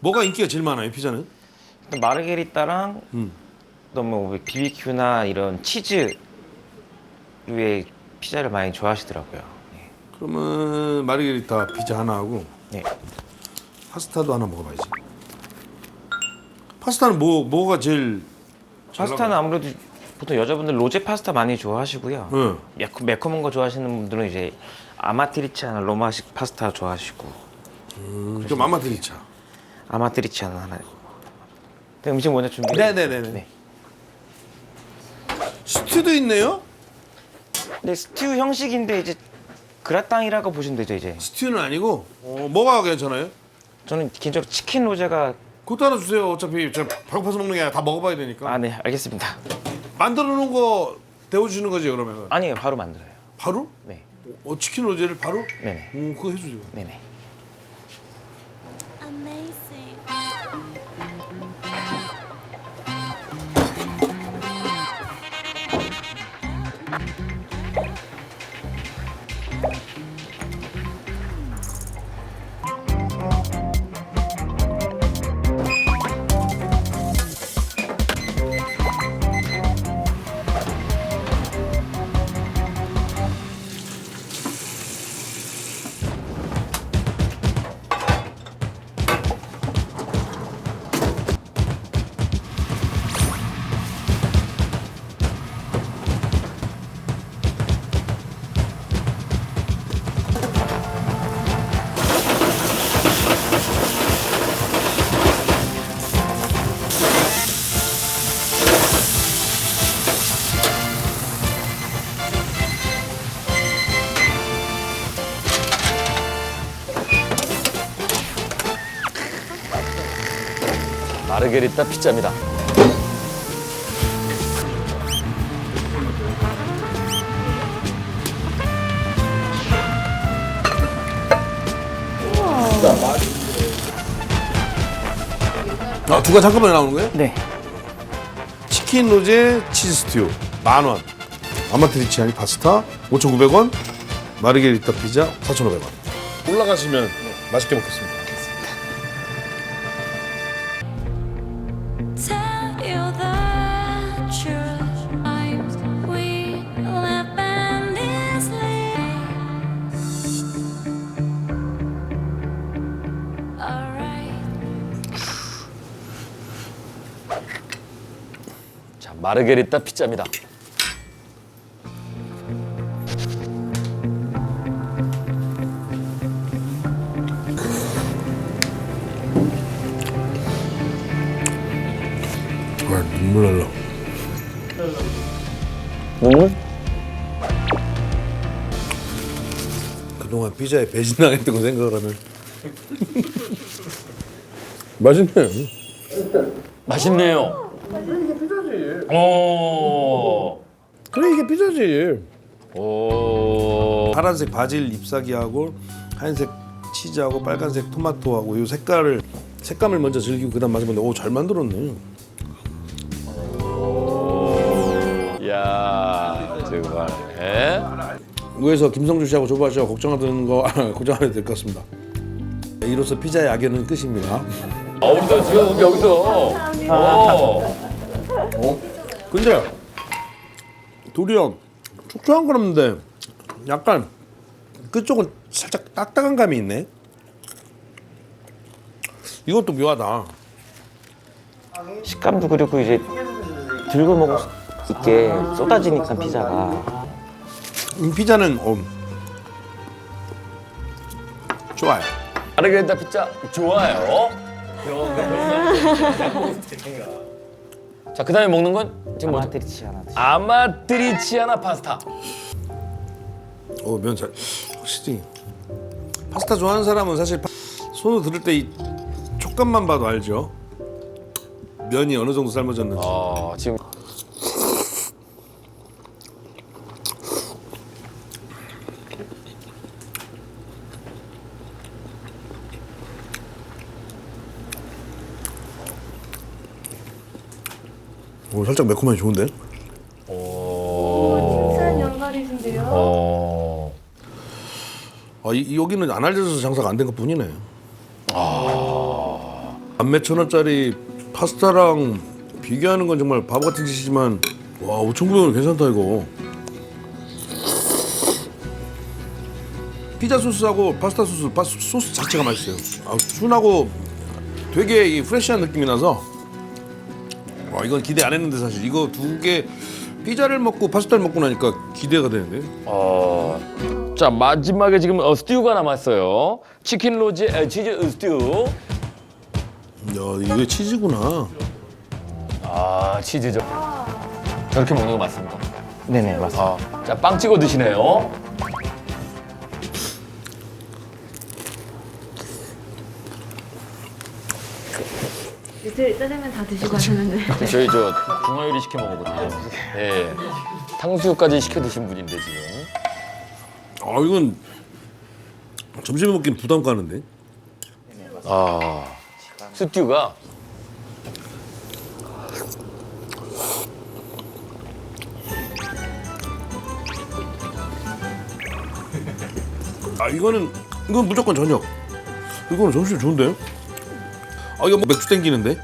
뭐가 인기가 제일 많아요 피자는? 일단 마르게리따랑 너무 BBQ나 이런 치즈류의 피자를 많이 좋아하시더라고요. 네. 그러면 마르게리타 피자 하나 하고 네. 파스타도 하나 먹어봐야지. 파스타는 뭐가 제일 잘 파스타는 아무래도 보통 여자분들 로제 파스타 많이 좋아하시고요. 나가요? 매콤한 거 좋아하시는 분들은 이제 아마트리치아나 로마식 파스타 좋아하시고 좀 아마트리차. 아마트리치아나 하나. 네, 음식 먼저 준비. 네네네네. 네. 스튜도 있네요? 네, 스튜 형식인데 이제 그라탕이라고 보시면 되죠 이제. 스튜는 아니고 뭐가 괜찮아요? 저는 개인적으로 치킨 로제가 그것도 하나 주세요. 어차피 제가 배고파서 먹는 게 아니라 다 먹어봐야 되니까. 네 알겠습니다. 만들어 놓은 거 데워주시는 거지 그러면? 아니에요 바로 만들어요. 바로? 네. 치킨 로제를 바로? 네네. 그거 해주세요. 네네. Amazing. 마르게리따 피자입니다. 두 가지 한꺼번에 나오는 거예요? 네. 치킨 로제 치즈 스튜 10,000원. 아마트리치아니 파스타 5,900원. 마르게리타 피자 4,500원. 올라가시면 맛있게 먹겠습니다. Tell you the truth. Times we live endlessly. Alright. 자, 마르게리따 피자입니다. 눈물 날라. 눈물? 그동안 피자에 배신당했다고 생각을 하면 맛있네. 맛있네요. 이게 피자지. 오. 그래 이게 피자지. 오. 파란색 바질 잎사귀하고 하얀색 치즈하고 빨간색 토마토하고 이 색감을 먼저 즐기고 그다음 맛을 보는데 잘 만들었네. 야, 정말. 에? 위에서 김성주 씨하고 조바 씨가 걱정하던 거 걱정 안 해도 될 것 같습니다. 이로써 피자의 악연은 끝입니다. 우리도 지금 여기서. 근데 도리어 촉촉한 거는데 약간 끝쪽은 살짝 딱딱한 감이 있네. 이것도 묘하다. 식감도 그리고 이제 들고 먹을 수 있게 쏟아지니까 피자가. 피자는 좋아요. 마르게리따 피자 좋아요. 자, 그다음에 먹는 건 지금 뭐죠? 아마트리치아나. 아마트리치아나 파스타. 면 잘. 확실히 파스타 좋아하는 사람은 사실 손으로 들을 때 이 촉감만 봐도 알죠. 면이 어느 정도 삶아졌는지. 지금 살짝 매콤하니 좋은데? 칭찬 연말이신데요. 여기는 안 알려져서 장사가 안 된 것 뿐이네. 몇천 원짜리 파스타랑 비교하는 건 정말 바보 같은 짓이지만 와 5,900원 괜찮다 이거. 피자 소스하고 파스타 소스 자체가 맛있어요. 순하고 되게 이 프레시한 느낌이 나서 와 이건 기대 안 했는데 사실 이거 두 개 피자를 먹고 파스타를 먹고 나니까 기대가 되는데. 자 마지막에 지금 스튜가 남았어요. 치킨 로즈 치즈 스튜. 야 이게 치즈구나. 아 치즈죠. 저렇게 먹는 거 맞습니다. 네네 맞습니다. 자 빵 찍어 드시네요. 이제 짜장면 다 드시고 하셨는데. 저희 저 중화요리 시켜 먹었거든요. 예. 탕수육까지 시켜 드신 분인데 지금. 아 이건 점심에 먹기엔 부담 가는데. 스튜가 이건 무조건 저녁. 이거는 점심 좋은데요? 이거 뭐 맥주 땡기는데?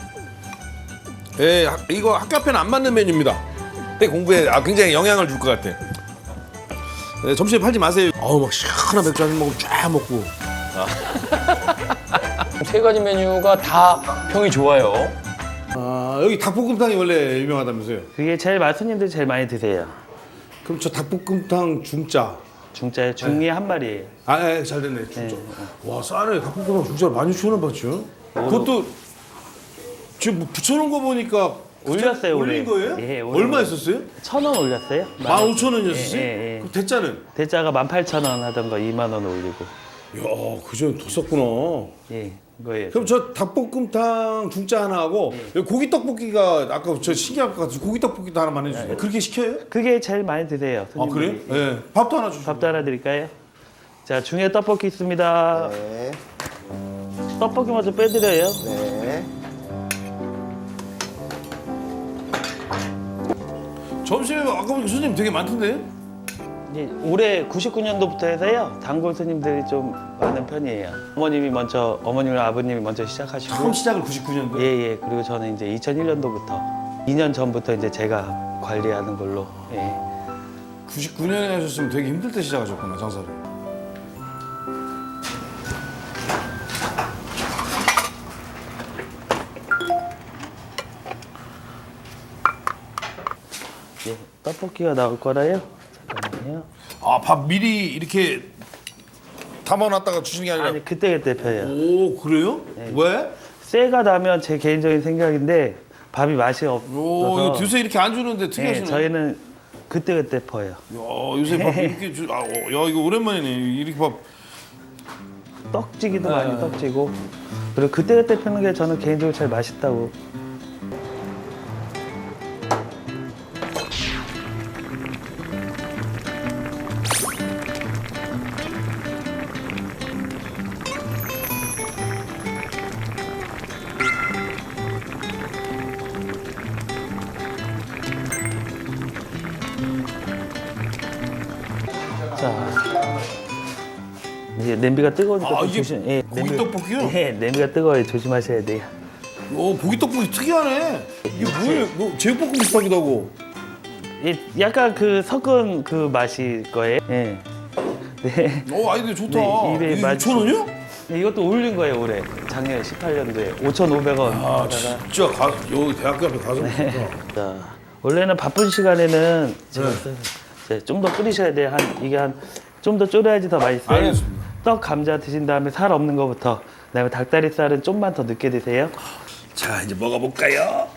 예, 이거 학교 앞에는 안 맞는 메뉴입니다. 공부에 굉장히 영향을 줄 것 같아. 예, 점심에 팔지 마세요. 막 시원한 맥주 한 잔 먹고 쫙 먹고. 세 가지 메뉴가 다 평이 좋아요. 여기 닭볶음탕이 원래 유명하다면서요? 그게 제일 손님들이 제일 많이 드세요. 그럼 저 닭볶음탕 중짜. 중짜에 중이 한 마리예요. 예, 잘 됐네. 중짜. 와, 싸네. 닭볶음탕 중짜 16,000원 받죠? 그것도 지금 뭐 붙여놓은 거 보니까 올렸어요, 올린 올해. 거예요? 예, 올린 얼마 거. 했었어요? 1,000원 올렸어요. 15,000원이었어요? 예. 그럼 대짜는? 대짜가 18,000원 하던 거 2만 원 올리고. 야, 그전에 더 썼구나. 예, 이거예요. 그럼 저 닭볶음탕 중짜 하나 하고 여기 고기 떡볶이가 아까 저 신기할 것 같아서 고기 떡볶이도 하나만 해주세요. 그렇게 시켜요? 그게 제일 많이 드세요. 아 그래요? 손님들이. 네. 밥도 하나 주시고. 밥도 하나 드릴까요? 자, 중에 떡볶이 있습니다. 네. 떡볶이 먼저 빼드려요. 네. 점심에 아까 보니까 손님 되게 많던데? 이제 올해 99년도부터 해서요. 단골 손님들이 좀 많은 편이에요. 어머님이랑 아버님이 먼저 시작하시고. 처음 시작을 99년도? 예. 그리고 저는 이제 2001년도부터 2년 전부터 이제 제가 관리하는 걸로. 예. 99년에 하셨으면 되게 힘들 때 시작하셨구나 장사를. 예. 떡볶이가 나올 거라요. 잠깐만요. 밥 미리 이렇게 담아놨다가 주시는 게 아니라. 아니 그때 펴요. 오 그래요? 왜? 쇠가 나면 제 개인적인 생각인데 밥이 맛이 오 이거 없어서. 요새 이렇게 안 주는데 예, 특이하시네. 저희는 그때 퍼요. 야 요새 밥 이렇게 야 이거 오랜만이네 이렇게 밥. 떡지기도 많이 떡지고. 그리고 그때 펴는 게 저는 개인적으로 제일 맛있다고. 자, 이제 냄비가 뜨거우니까 좀 이게 조심. 예, 고기 떡볶이요? 예, 냄비가 뜨거워요. 조심하셔야 돼요. 고기 떡볶이 특이하네. 이게 뭐예요? 뭐 제육볶음 비슷하기도 하고. 예, 약간 그 섞은 그 맛일 거예요. 예. 네. 아이디어 좋다. 네, 입에 이게 맞- 6,000원이요? 네, 이것도 올린 거예요 올해. 작년 18년도에 5,500원. 아 진짜 여기 대학교 앞에 가서 좋다. 자, 원래는 바쁜 시간에는 네. 좀 더 끓이셔야 돼요. 이게 좀 더 졸여야지 더 맛있어요. 알겠습니다. 떡 감자 드신 다음에 살 없는 거부터. 그다음에 닭다리살은 좀만 더 늦게 드세요. 자 이제 먹어볼까요?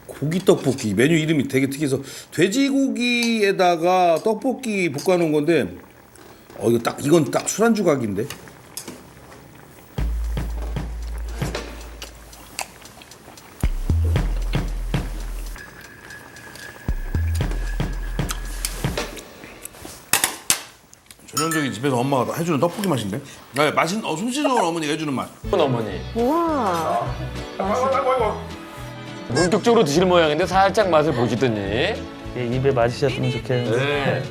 고기 떡볶이 메뉴 이름이 되게 특이해서 돼지고기에다가 떡볶이 볶아놓은 건데 이건 딱 술안주 각인데. 전형적인 집에서 엄마가 해주는 떡볶이 맛인데? 솜씨 좋은 어머니가 해주는 맛. 어머니. 우와. 본격적으로 드시는 모양인데 살짝 맛을 보시더니. 예, 입에 맞으셨으면 좋겠는데. 네.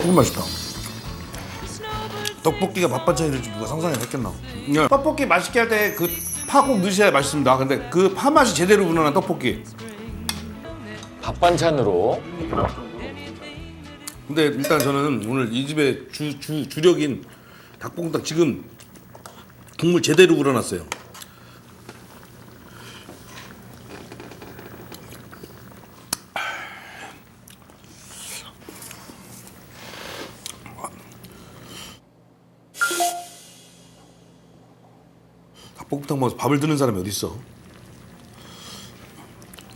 너무 맛있다. 떡볶이가 밥 반찬이 될지 누가 상상을 했겠나. 떡볶이 맛있게 할 때 그 파 꼭 넣으셔야 맛있습니다. 근데 그 파 맛이 제대로 우러난 떡볶이. 밥 반찬으로. 근데 일단 저는 오늘 이 집의 주력인 닭볶음탕 지금 국물 제대로 우러났어요. 닭볶음탕 먹어서 밥을 드는 사람이 어디 있어?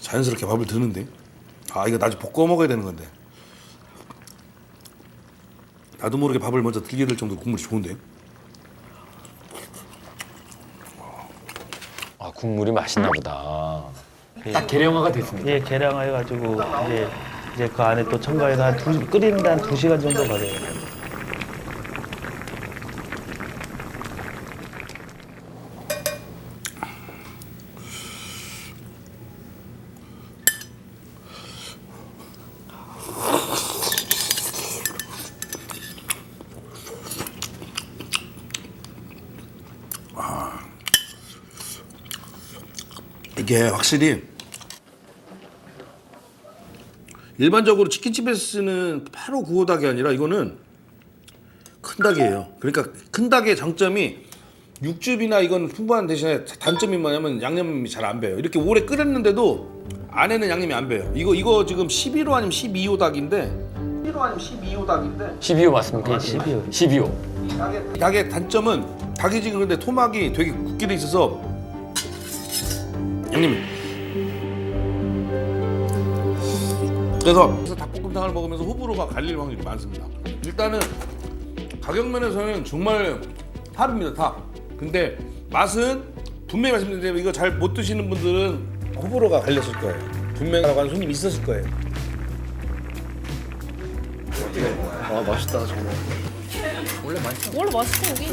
자연스럽게 밥을 드는데. 아 이거 나중에 볶아 먹어야 되는 건데. 나도 모르게 밥을 먼저 들게 될 정도로 국물이 좋은데. 아, 국물이 맛있나 보다. 딱 계량화가 됐습니다. 예, 계량해가지고 이제 그 안에 또 첨가해서 끓이는데 한 2시간 정도 걸려요. 이게 확실히 일반적으로 치킨집에서 쓰는 8호 9호 닭이 아니라 이거는 큰 닭이에요. 그러니까 큰 닭의 장점이 육즙이나 이건 풍부한 대신에 단점이 뭐냐면 양념이 잘 안 배요. 이렇게 오래 끓였는데도 안에는 양념이 안 배요. 이거 지금 11호 아니면 12호 닭인데 11호 아니면 12호 닭인데 12호 맞습니까? 네, 12호. 12호. 닭의 단점은 닭이 지금 근데 토막이 되게 굳게 돼 있어서 양념이 그래서 닭볶음탕을 먹으면서 호불호가 갈릴 확률이 많습니다. 일단은 가격 면에서는 정말 탑입니다. 탑. 근데 맛은 분명히 말씀드리면 이거 잘 못 드시는 분들은 호불호가 갈렸을 거예요. 분명히 나가는 손님이 있었을 거예요. 아 맛있다 정말. 원래 맛있어 여기.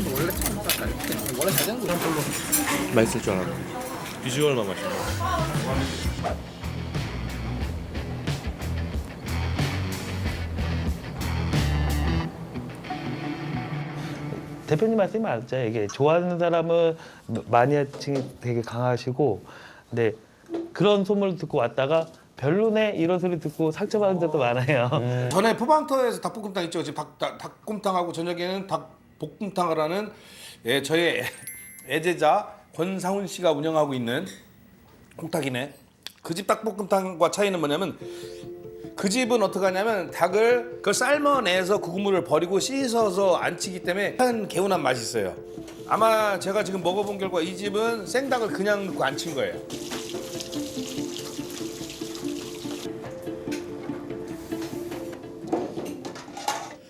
맛있을 줄 알았는데 비주얼만 맛있네. 대표님 말씀이 맞죠. 이게 좋아하는 사람은 마니아층이 되게 강하시고, 근데 그런 소문을 듣고 왔다가 별로네 이런 소리 듣고 상처받은 적도 많아요. 전에 포방터에서 닭볶음탕 있죠. 지금 닭볶음탕하고 저녁에는 닭볶음탕을 하는 저의 애제자 권상훈 씨가 운영하고 있는 콩탁이네. 그 집 닭볶음탕과 차이는 뭐냐면 그 집은 어떻게 하냐면 닭을 그걸 삶아내서 그 국물을 버리고 씻어서 안 치기 때문에 한 개운한 맛이 있어요. 아마 제가 지금 먹어본 결과 이 집은 생닭을 그냥 넣고 안 친 거예요.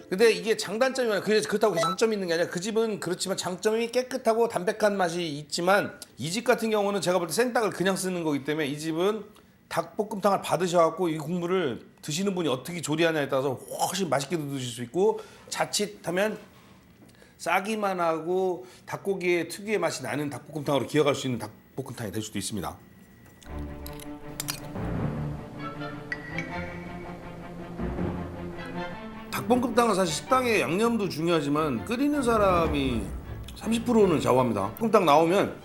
근데 이게 장단점이 많아요. 그렇다고 장점이 있는 게 아니라 그 집은 그렇지만 장점이 깨끗하고 담백한 맛이 있지만 이 집 같은 경우는 제가 볼 때 생닭을 그냥 쓰는 거기 때문에 이 집은 닭볶음탕을 받으셔갖고 이 국물을 드시는 분이 어떻게 조리하냐에 따라서 훨씬 맛있게도 드실 수 있고 자칫하면 싸기만 하고 닭고기의 특유의 맛이 나는 닭볶음탕으로 기억할 수 있는 닭볶음탕이 될 수도 있습니다. 닭볶음탕은 사실 식당의 양념도 중요하지만 끓이는 사람이 30%는 좌우합니다. 볶음탕 나오면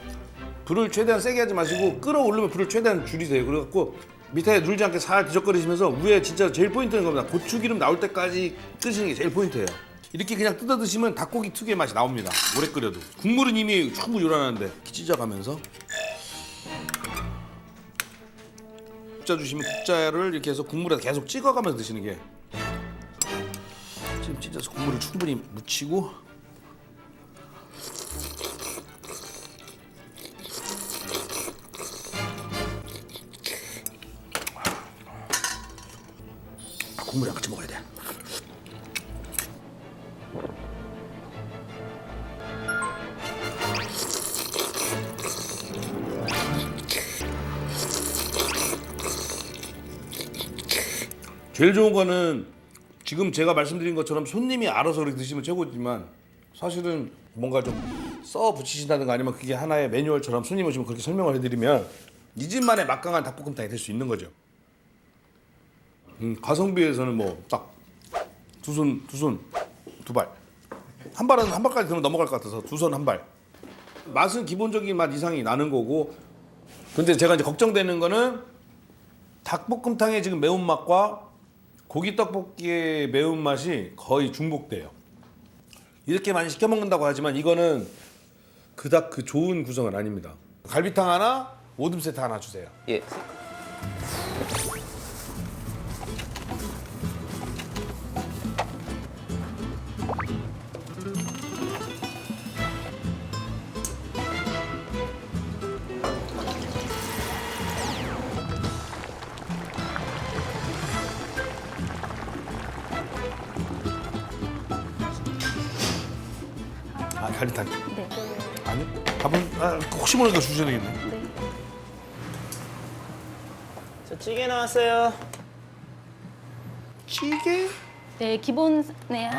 불을 최대한 세게 하지 마시고 끓어오르면 불을 최대한 줄이세요. 그래갖고 밑에 눌지 않게 살 뒤적거리시면서 위에 진짜 제일 포인트는 겁니다. 고추기름 나올 때까지 끄시는 게 제일 포인트예요. 이렇게 그냥 뜯어 드시면 닭고기 특유의 맛이 나옵니다. 오래 끓여도. 국물은 이미 충분히 우러나는데 찢어가면서 국자 주시면 국자를 이렇게 해서 국물에 계속 찍어가면서 드시는 게 지금 찢어서 국물을 충분히 묻히고 국물이랑 같이 먹어야 돼. 제일 좋은 거는 지금 제가 말씀드린 것처럼 손님이 알아서 그렇게 드시면 최고지만 사실은 뭔가 좀 써 붙이신다든가 아니면 그게 하나의 매뉴얼처럼 손님 오시면 그렇게 설명을 해드리면 이 집만의 막강한 닭볶음탕이 될 수 있는 거죠. 가성비에서는 뭐 딱 두 손, 두 발. 한 발은 한 발까지 그러면 넘어갈 것 같아서 두 손 한 발. 맛은 기본적인 맛 이상이 나는 거고. 근데 제가 이제 걱정되는 거는 닭볶음탕의 지금 매운맛과 고기 떡볶이의 매운맛이 거의 중복돼요. 이렇게 많이 시켜 먹는다고 하지만 이거는 그닥 그 좋은 구성은 아닙니다. 갈비탕 하나, 오줌 세트 하나 주세요. 예. 아, 갈비탕. 네. 아니? 밥은 혹시 모르니까 주셔야 되겠네. 네. 저 찌개 나왔어요. 찌개? 네, 기본 네.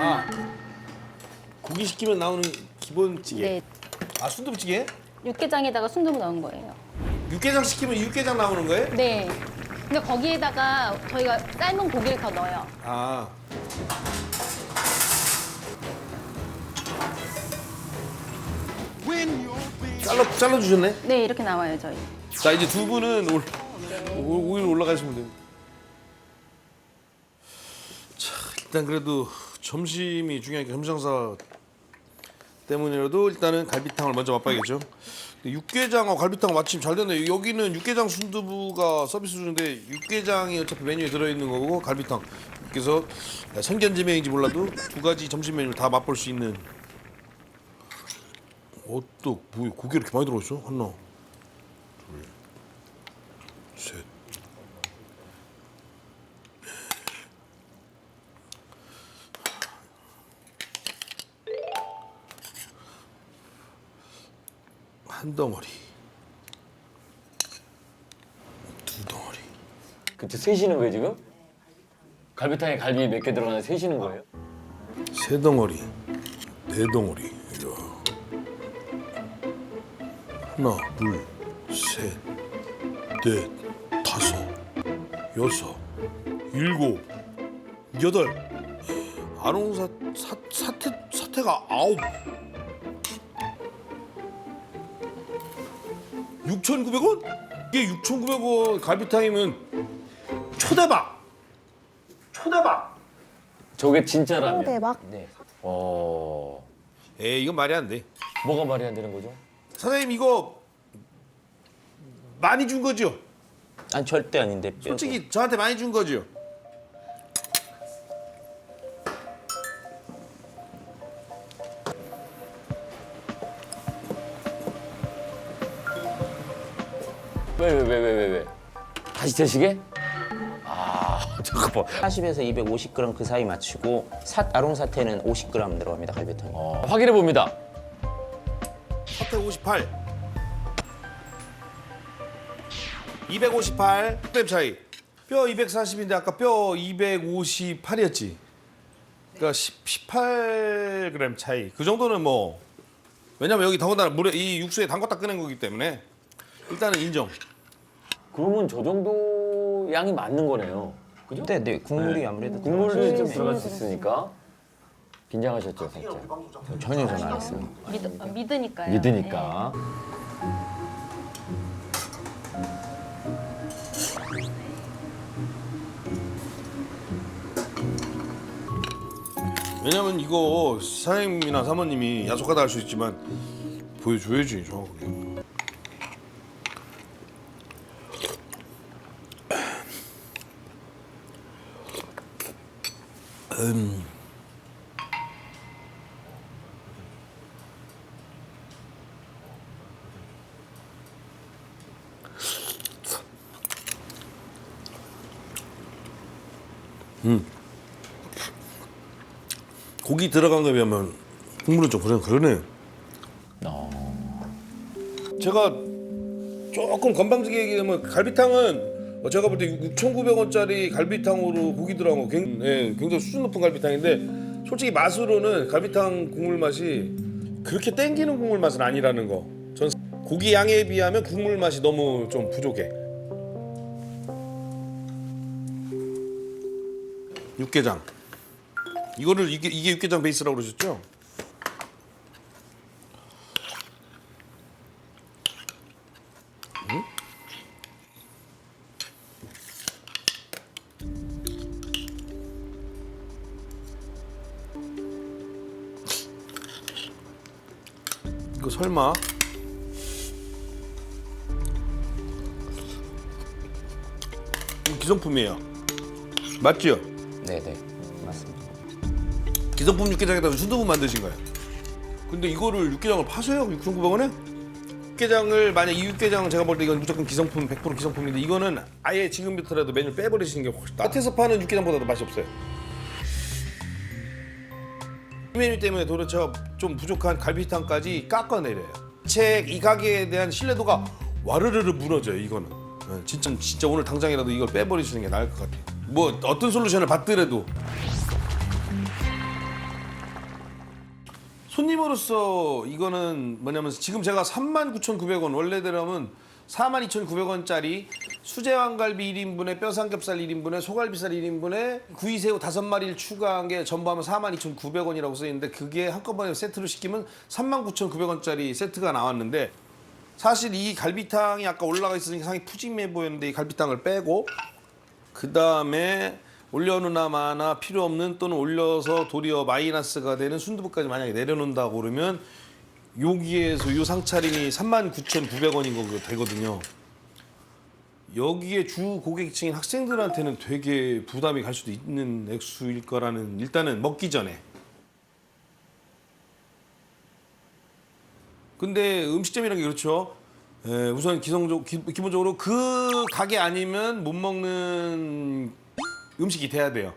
고기 시키면 나오는 기본 찌개. 네. 아, 순두부찌개? 육개장에다가 순두부 넣은 거예요. 육개장 시키면 육개장 나오는 거예요? 네. 근데 거기에다가 저희가 삶은 고기를 더 넣어요. 아. 잘라 주셨네. 네, 이렇게 나와요, 저희. 자, 이제 두 분은 오일 올라가시면 돼요. 자, 일단 그래도 점심이 중요하니까 점심 장사 때문이라도 일단은 갈비탕을 먼저 맛봐야겠죠. 근데 육개장하고 갈비탕 마침 잘 됐네. 여기는 육개장 순두부가 서비스 주는데 육개장이 어차피 메뉴에 들어있는 거고 갈비탕. 그래서 생견지명인지 몰라도 두 가지 점심 메뉴를 다 맛볼 수 있는. 또 뭐야, 고기 이렇게 많이 들어있어? 하나, 둘, 셋. 한 덩어리, 두 덩어리. 그때 세시는 거예요 지금? 갈비탕에 갈비 몇 개 들어가는 세시는 거예요? 세 덩어리, 네 덩어리. 이야. 하나, 둘, 셋, 넷, 다섯, 여섯, 일곱, 여덟. 아롱사 사태가 9. 6,900원? 이게 6,900원 갈비탕이면 초대박. 초대박. 저게 진짜라면. 대박. 네. 에이, 이건 말이 안 돼. 뭐가 말이 안 되는 거죠? 사장님 이거 많이 준 거죠? 아니 절대 아닌데. 솔직히 저한테 많이 준 거죠? 왜? 다시 재시게? 잠깐만. 40에서 250g 그 사이 맞추고 아롱 사태는 50g 들어갑니다 갈비탕. 확인해 봅니다. 사태 58. 258 g 차이. 뼈 240인데 아까 뼈 258이었지. 그러니까 18g 차이. 그 정도는 뭐 왜냐면 여기 더군다나 물에 이 육수에 담갔다 꺼낸 거기 때문에 일단은 인정. 그러면 저 정도 양이 맞는 거네요. 그죠? 네, 국물이 아무래도 국물이 좀 들어갈 수 있으니까 긴장하셨죠, 살짝. 전혀 전 안 했어요. 믿으니까요. 믿으니까. 왜냐면 이거 사장님이나 사모님이 야속하다 할 수 있지만 보여줘야지 정확하게. 고기 들어간 거에 비하면 국물은 좀 그러네. 제가 조금 건방지게 얘기하면 갈비탕은 제가 볼 때 6,900원짜리 갈비탕으로 고기 들어간 거 굉장히 수준 높은 갈비탕인데 솔직히 맛으로는 갈비탕 국물 맛이 그렇게 땡기는 국물 맛은 아니라는 거. 전 고기 양에 비하면 국물 맛이 너무 좀 부족해. 육개장 이거를 이게 육개장 베이스라고 그러셨죠? 이거 설마 이거 기성품이에요. 맞죠? 네네 맞습니다. 기성품 육개장에다가 순두부 만드신 거예요. 근데 이거를 육개장을 파세요? 6,900원에? 육개장을 만약 이 육개장은 제가 볼 때 이건 무조건 기성품 100% 기성품인데 이거는 아예 지금부터라도 메뉴 빼버리시는 게 훨씬 마트에서 파는 육개장보다도 맛이 없어요. 이 메뉴 때문에 도대체 좀 부족한 갈비탕까지 깎아내려요. 이 가게에 대한 신뢰도가 와르르르 무너져요. 이거는 진짜 오늘 당장이라도 이걸 빼버리시는 게 나을 것 같아요. 뭐 어떤 솔루션을 받더라도 손님으로서 이거는 뭐냐면 지금 제가 39,900원 원래대로면 42,900원짜리 수제왕갈비 1인분에 뼈삼겹살 1인분에 소갈비살 1인분에 구이새우 5마리를 추가한 게 전부하면 42,900원이라고 써있는데 그게 한꺼번에 세트로 시키면 39,900원짜리 세트가 나왔는데 사실 이 갈비탕이 아까 올라가 있으니까 상당히 푸짐해 보였는데 이 갈비탕을 빼고 그 다음에 올려놓나 마나 필요 없는 또는 올려서 도리어 마이너스가 되는 순두부까지 만약에 내려놓는다고 그러면 여기에서 요 상차림이 39,900원인 거 되거든요. 여기에 주 고객층인 학생들한테는 되게 부담이 갈 수도 있는 액수일 거라는 일단은 먹기 전에. 근데 음식점이라는 게 그렇죠. 우선 기본적으로 그 가게 아니면 못 먹는 음식이 돼야 돼요.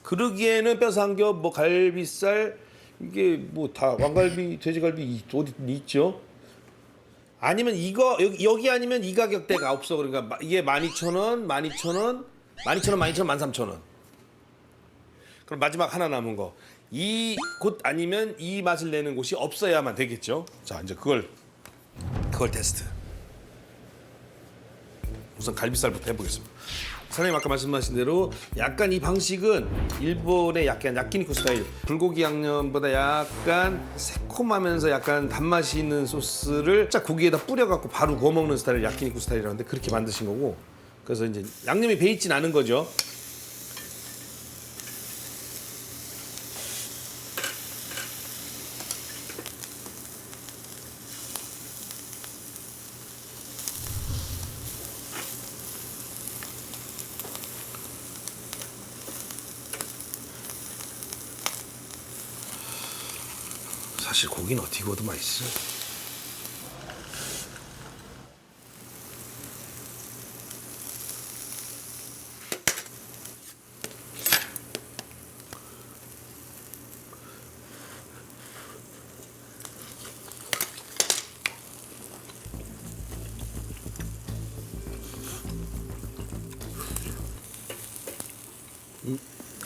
그러기에는 뼈삼겹, 뭐 갈비살 이게 뭐 다 왕갈비, 돼지갈비 어디 있죠? 아니면 이거 여기 아니면 이 가격대가 없어. 그러니까 이게 12,000원, 12,000원, 12,000원, 12,000원, 13,000원. 그럼 마지막 하나 남은 거. 이 곳 아니면 이 맛을 내는 곳이 없어야만 되겠죠. 자, 이제 그걸 테스트. 우선 갈비살부터 해보겠습니다. 사장님 아까 말씀하신 대로 약간 이 방식은 일본의 약간 야끼니쿠 스타일 불고기 양념보다 약간 새콤하면서 약간 단맛이 있는 소스를 딱 고기에다 뿌려갖고 바로 구워 먹는 스타일 야끼니쿠 스타일이라는데 그렇게 만드신 거고 그래서 이제 양념이 배있진 않은 거죠. 사실 고기는 어떻게 구워도 맛있어.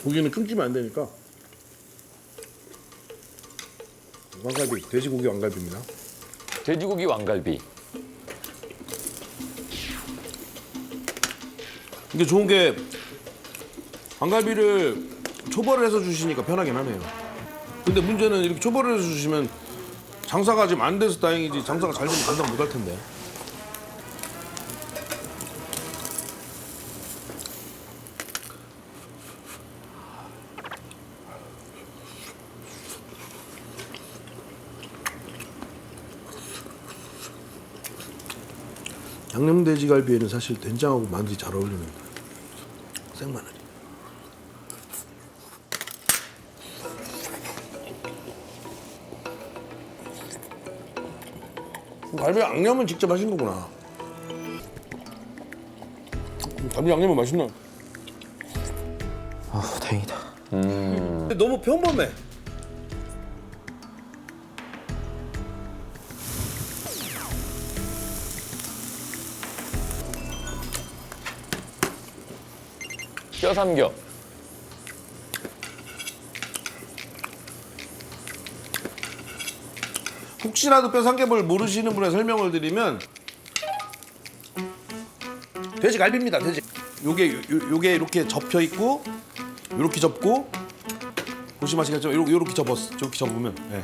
고기는 끊기면 안 되니까. 왕갈비, 돼지고기 왕갈비입니다. 돼지고기 왕갈비. 이게 좋은 게 왕갈비를 초벌을 해서 주시니까 편하긴 하네요. 근데 문제는 이렇게 초벌을 해서 주시면 장사가 지금 안 돼서 다행이지 장사가 잘 되면 감당 못할 텐데. 양념 돼지갈비에는 사실 된장하고 마늘이 잘 어울리는 생마늘이. 갈비 양념은 직접 하신 거구나. 갈비 양념은 맛있나? 아 다행이다. 근데 너무 평범해. 뼈삼겹. 혹시라도 뼈삼겹을 모르시는 분에 설명을 드리면 돼지갈비입니다. 돼지. 요게 이렇게 접혀 있고 요렇게 접고 보시면 아시겠지만 요렇게 저렇게 접으면 예.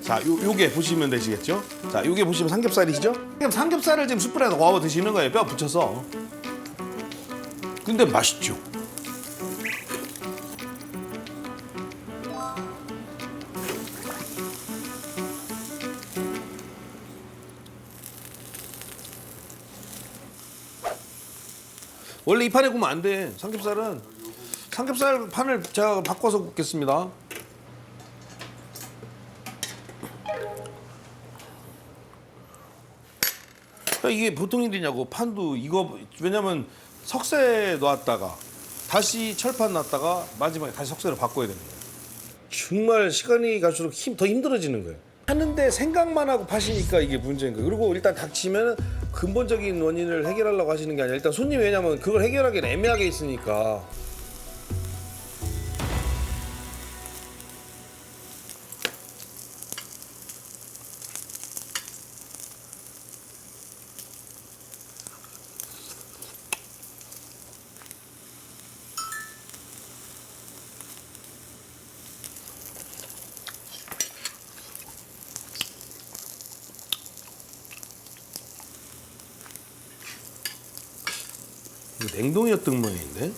자, 요게 보시면 되시겠죠? 자, 요게 보시면 삼겹살이시죠? 그럼 삼겹살을 지금 숯불에다 구워 드시는 거예요. 뼈 붙여서. 근데 맛있죠. 원래 이 판에 구우면 안 돼. 삼겹살 판을 제가 바꿔서 굽겠습니다. 이게 보통 일이냐고. 판도 이거 왜냐면 석쇠 놨다가 다시 철판 놨다가 마지막에 다시 석쇠로 바꿔야 되는 거예요. 정말 시간이 갈수록 더 힘들어지는 거예요. 하는데 생각만 하고 파시니까 이게 문제인 거예요. 그리고 일단 닥치면 근본적인 원인을 해결하려고 하시는 게 아니라 일단 손님이 왜냐면 그걸 해결하기는 애매하게 있으니까. 이거 냉동이었던 모양인데?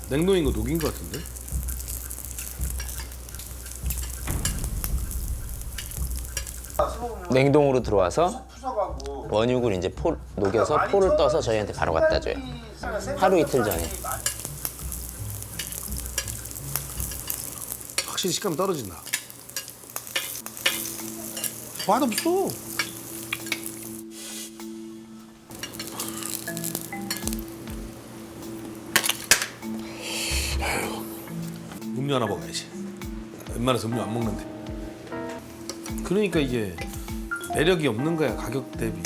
냉동인 거 녹인 거 같은데? 냉동으로 들어와서 원육을 이제 녹여서 포를 떠서 저희한테 바로 갖다 줘요. 하루 이틀 전에. 확실히 식감이 떨어진다. 맛없어. 음료 하나 먹어야지. 웬만해서 음료 안 먹는데. 그러니까 이게 매력이 없는 거야, 가격 대비.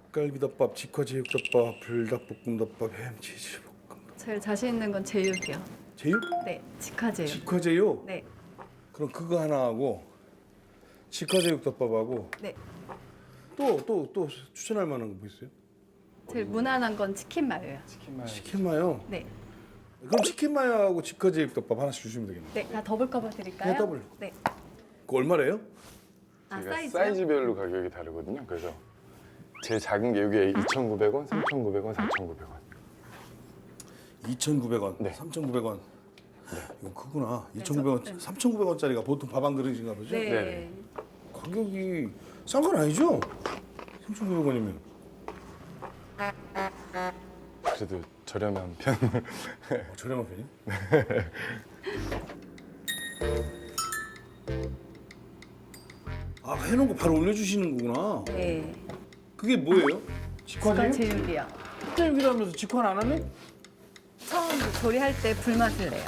닭갈비덮밥, 직화제육덮밥, 불닭볶음덮밥, 햄치즈볶음덮밥. 제일 자신 있는 건 제육이요. 제육? 네, 직화제육. 직화제육? 네, 그럼 그거 하나 하고 직화제육덮밥하고 네. 또 추천할 만한 거 뭐 있어요? 제일 무난한 건 치킨 마요요. 치킨 마요. 네, 그럼 치킨 마요하고 직화제육덮밥 하나씩 주시면 되겠네. 네, 다 더블 커버 드릴까요? 네, 더블. 네. 그거 얼마래요? 아, 제가 사이즈요? 사이즈별로 가격이 다르거든요. 그래서 제일 작은 게 여기에 2,900원, 3,900원, 4,900원. 2,900원, 네. 3,900원. 이거 크구나. 2,900원, 3,900원짜리가 보통 밥 한 그릇인가 보죠? 네. 네네. 가격이 싼 건 아니죠? 3,900원이면. 그래도 저렴한 편. 저렴한 편이? 아, 해놓은 거 바로 올려주시는 거구나. 네. 그게 뭐예요? 직화제육? 직화제육이요. 직화제육이라면서 직화는 안 하네? 처음 조리할 때 불맛을 내요.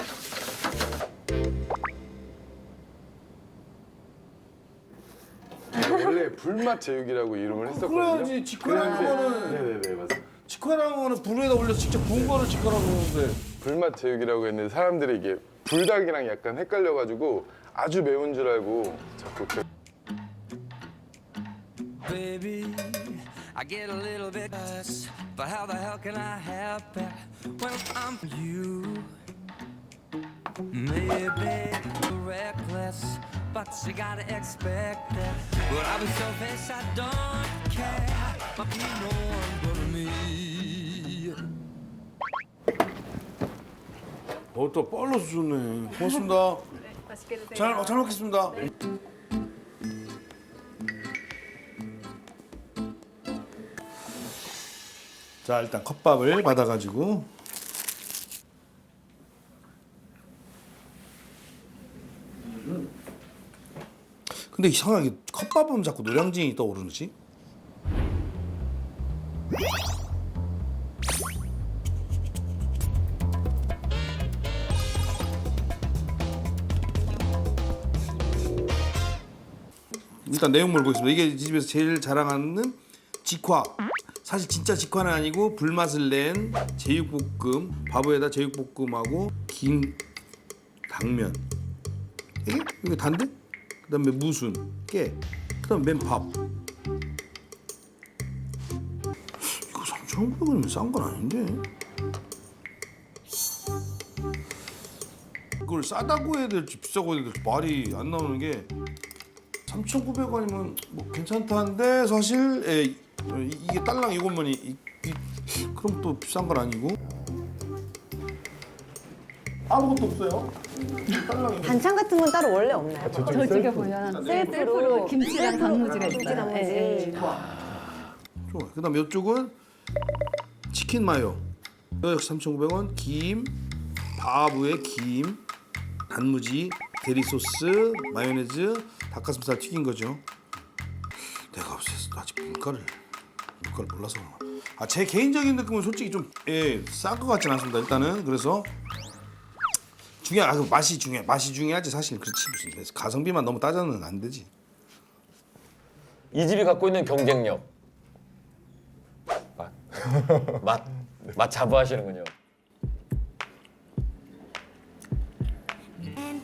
원래 불맛 제육이라고 이름을 했었거든요. 그래야지 직화라는 거는 네네네 맞아요. 직화라는 거는 불에다 올려서 직접 구운 거를 직화라고 하는데 불맛 제육이라고 했는데 사람들이 이게 불닭이랑 약간 헷갈려가지고 아주 매운 줄 알고 자꾸 Baby, I get a little bit less, but how the hell can I help it when I'm you? Maybe reckless, but you gotta expect it. But I'll be so fast, I don't care. But you know I'm gonna meet. 또 빨라서 좋네. 고맙습니다. 맛있게 드세요. 잘 먹겠습니다. 자, 일단 컵밥을 받아가지고 근데 이상하게 컵밥은 자꾸 노량진이 떠오르지? 일단 내용물 보겠습니다. 이게 이 집에서 제일 자랑하는 직화. 사실 진짜 직화는 아니고 불맛을 낸 제육볶음, 밥에다 제육볶음하고 김, 당면. 이게 단데? 그다음에 무순, 깨. 그다음 맨 밥. 이거 3,500원이면 싼 건 아닌데? 그걸 싸다고 해야 될지 비싸고 해야 될지 말이 안 나오는 게 3,900원이면 뭐 괜찮다는데 사실 이게 딸랑 이것만 그럼 또 비싼 건 아니고 아무것도 없어요. 반찬 같은 건 따로 원래 없나요? 저쪽에 보면 셀프로 김치랑 단무지가 있어요. 네. 좋아. 그다음 이쪽은 치킨 마요. 이거 역시 3,900원. 김, 밥 위에 김, 단무지, 대리 소스, 마요네즈, 닭가슴살 튀긴 거죠. 내가 아직 물가를 몰라서 그런가. 제 개인적인 느낌은 솔직히 좀 싼 것 같진 않습니다. 일단은 그래서 맛이 중요하지 사실. 그렇지 무슨 가성비만 너무 따져는 안 되지. 이 집이 갖고 있는 경쟁력. 맛 자부하시는군요. And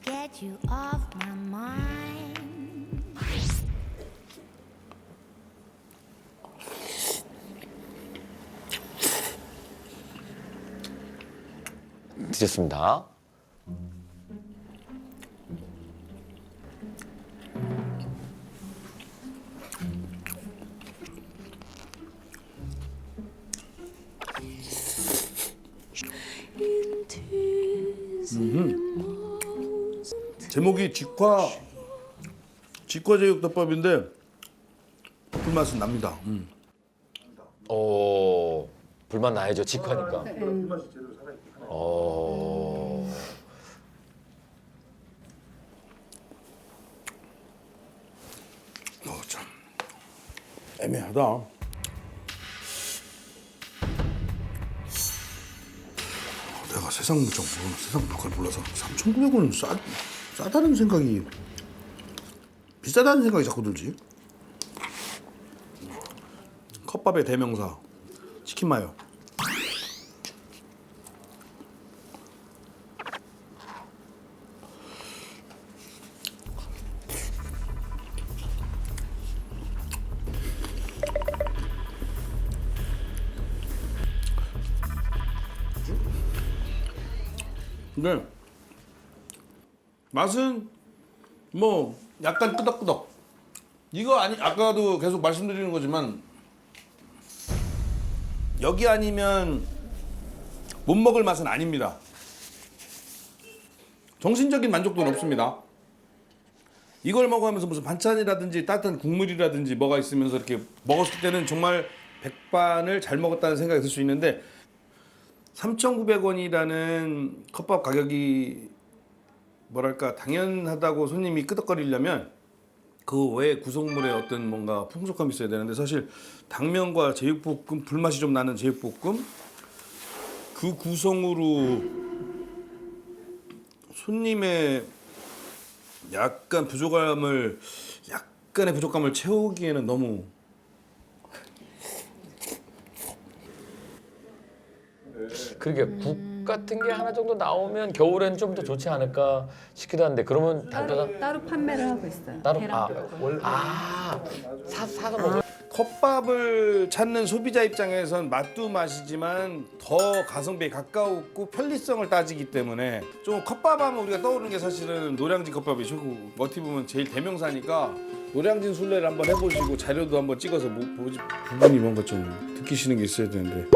get you off my mind. 드셨습니다. 제목이 직화제육덮밥인데 불맛은 납니다. 불만 나야죠. 직화니까. 참 애매하다. 내가 세상 물가를 몰라서 3,900원은 싸다는 생각이 비싸다는 생각이 자꾸 들지. 컵밥의 대명사 치킨 마요. 근데 맛은 뭐 약간 끄덕끄덕. 이거 아까도 계속 말씀드리는 거지만 여기 아니면 못 먹을 맛은 아닙니다. 정신적인 만족도는 없습니다. 이걸 먹으면서 무슨 반찬이라든지 따뜻한 국물이라든지 뭐가 있으면서 이렇게 먹었을 때는 정말 백반을 잘 먹었다는 생각이 들 수 있는데 3,900원이라는 컵밥 가격이 뭐랄까 당연하다고 손님이 끄덕거리려면 그 외에 구성물에 어떤 뭔가 풍족함이 있어야 되는데 사실 당면과 제육볶음, 불맛이 좀 나는 제육볶음 그 구성으로 손님의 약간의 부족감을 채우기에는 너무 그러게 국 같은 게 하나 정도 나오면 겨울엔 좀 더 좋지 않을까 싶기도 한데 그러면 단가가 따로 판매를 하고 있어요. 따로 계란. 사서 먹어. 컵밥을 찾는 소비자 입장에선 맛도 맛이지만 더 가성비에 가까웠고 편리성을 따지기 때문에 좀 컵밥하면 우리가 떠오르는 게 사실은 노량진 컵밥이 최고 어떻게 보면 제일 대명사니까 노량진 순례를 한번 해보시고 자료도 한번 찍어서 부분이 뭔가 좀 느끼시는 게 있어야 되는데